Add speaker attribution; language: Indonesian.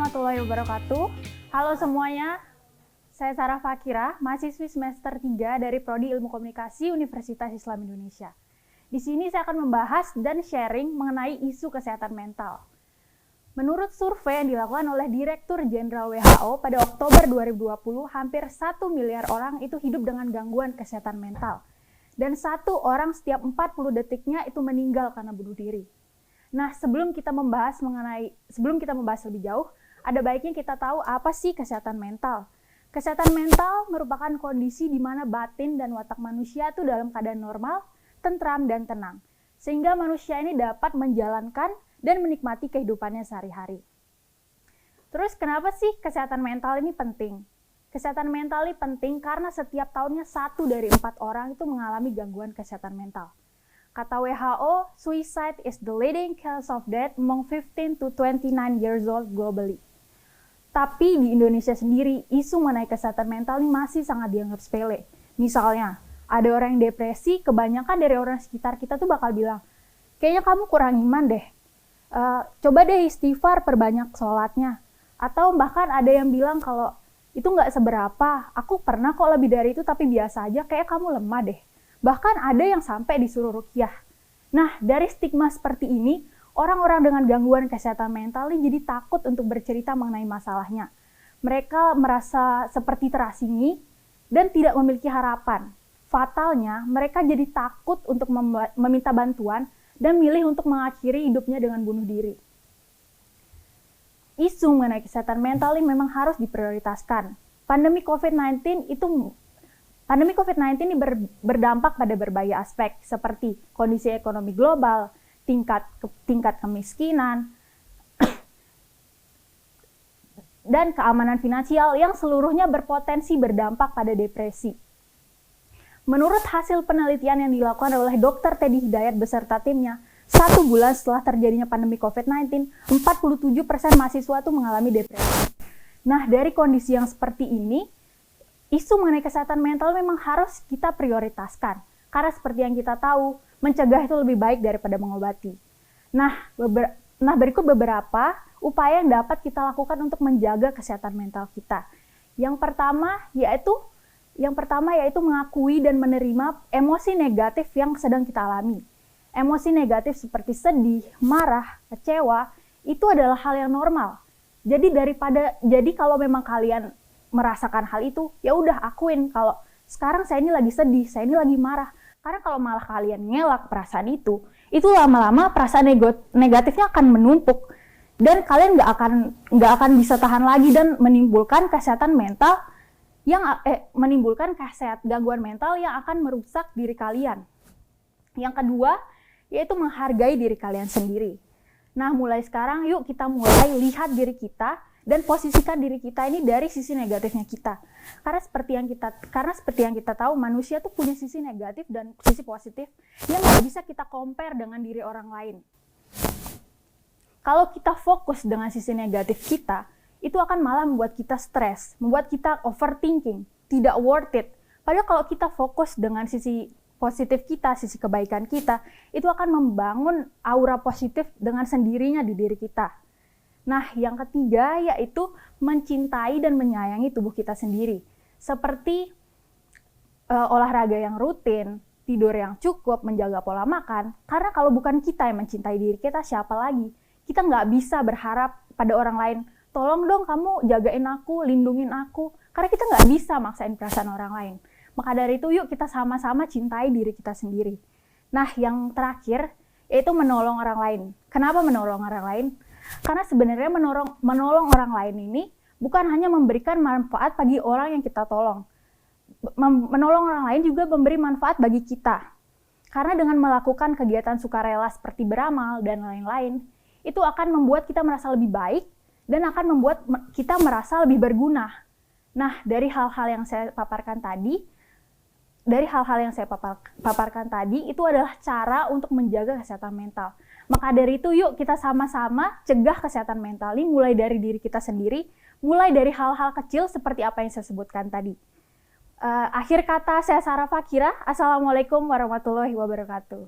Speaker 1: warahmatullahi wabarakatuh. Halo semuanya, saya Sarah Fakira, mahasiswi semester 3 dari Prodi Ilmu Komunikasi Universitas Islam Indonesia. Di sini saya akan membahas dan sharing mengenai isu kesehatan mental. Menurut survei yang dilakukan oleh Direktur Jenderal WHO pada Oktober 2020, hampir 1 miliar orang itu hidup dengan gangguan kesehatan mental. Dan 1 orang setiap 40 detiknya itu meninggal karena bunuh diri. Nah, sebelum kita membahas lebih jauh, ada baiknya kita tahu apa sih kesehatan mental. Kesehatan mental merupakan kondisi di mana batin dan watak manusia itu dalam keadaan normal, tentram dan tenang, sehingga manusia ini dapat menjalankan dan menikmati kehidupannya sehari-hari. Terus kenapa sih kesehatan mental ini penting? Kesehatan mental ini penting karena setiap tahunnya 1 dari 4 orang itu mengalami gangguan kesehatan mental. Kata WHO, suicide is the leading cause of death among 15 to 29 years old globally. Tapi di Indonesia sendiri, isu mengenai kesehatan mental ini masih sangat dianggap sepele. Misalnya, ada orang yang depresi, kebanyakan dari orang sekitar kita tuh bakal bilang, kayaknya kamu kurang iman deh. Coba deh istighfar, perbanyak sholatnya. Atau bahkan ada yang bilang kalau itu nggak seberapa, aku pernah kok lebih dari itu tapi biasa aja, kayak kamu lemah deh. Bahkan ada yang sampai disuruh ruqyah. Nah, dari stigma seperti ini, orang-orang dengan gangguan kesehatan mental ini jadi takut untuk bercerita mengenai masalahnya. Mereka merasa seperti terasingi dan tidak memiliki harapan. Fatalnya, mereka jadi takut untuk meminta bantuan dan milih untuk mengakhiri hidupnya dengan bunuh diri. Isu mengenai kesehatan mental ini memang harus diprioritaskan. Pandemi COVID-19 ini berdampak pada berbagai aspek seperti kondisi ekonomi global, tingkat kemiskinan, dan keamanan finansial yang seluruhnya berpotensi berdampak pada depresi. Menurut hasil penelitian yang dilakukan oleh Dr. Teddy Hidayat beserta timnya, 1 bulan setelah terjadinya pandemi COVID-19, 47% mahasiswa itu mengalami depresi. Nah, dari kondisi yang seperti ini, isu mengenai kesehatan mental memang harus kita prioritaskan. Karena seperti yang kita tahu, mencegah itu lebih baik daripada mengobati. Nah, berikut beberapa upaya yang dapat kita lakukan untuk menjaga kesehatan mental kita. Yang pertama yaitu mengakui dan menerima emosi negatif yang sedang kita alami. Emosi negatif seperti sedih, marah, kecewa, itu adalah hal yang normal. Jadi kalau memang kalian merasakan hal itu, ya udah akuin kalau sekarang saya ini lagi sedih, saya ini lagi marah. Karena kalau malah kalian ngelak perasaan itu lama-lama perasaan negatifnya akan menumpuk dan kalian nggak akan bisa tahan lagi dan menimbulkan kesehatan mental gangguan mental yang akan merusak diri kalian. Yang kedua, yaitu menghargai diri kalian sendiri. Nah, mulai sekarang yuk kita mulai lihat diri kita dan posisikan diri kita ini dari sisi negatifnya kita. Karena seperti yang kita tahu, manusia tuh punya sisi negatif dan sisi positif yang nggak bisa kita compare dengan diri orang lain. Kalau kita fokus dengan sisi negatif kita, itu akan malah membuat kita stres, membuat kita overthinking, tidak worth it. Padahal kalau kita fokus dengan sisi positif kita, sisi kebaikan kita, itu akan membangun aura positif dengan sendirinya di diri kita. Nah, yang ketiga yaitu mencintai dan menyayangi tubuh kita sendiri. Seperti olahraga yang rutin, tidur yang cukup, menjaga pola makan. Karena kalau bukan kita yang mencintai diri kita, siapa lagi? Kita nggak bisa berharap pada orang lain, tolong dong kamu jagain aku, lindungin aku. Karena kita nggak bisa maksain perasaan orang lain. Maka dari itu yuk kita sama-sama cintai diri kita sendiri. Nah, yang terakhir yaitu menolong orang lain. Kenapa menolong orang lain? Karena sebenarnya menolong orang lain ini bukan hanya memberikan manfaat bagi orang yang kita tolong. Menolong orang lain juga memberi manfaat bagi kita. Karena dengan melakukan kegiatan sukarela seperti beramal dan lain-lain, itu akan membuat kita merasa lebih baik dan akan membuat kita merasa lebih berguna. Nah, dari hal-hal yang saya paparkan tadi, itu adalah cara untuk menjaga kesehatan mental. Maka dari itu yuk kita sama-sama cegah kesehatan mental ini mulai dari diri kita sendiri, mulai dari hal-hal kecil seperti apa yang saya sebutkan tadi. Akhir kata saya Sarah Fakira, Assalamualaikum warahmatullahi wabarakatuh.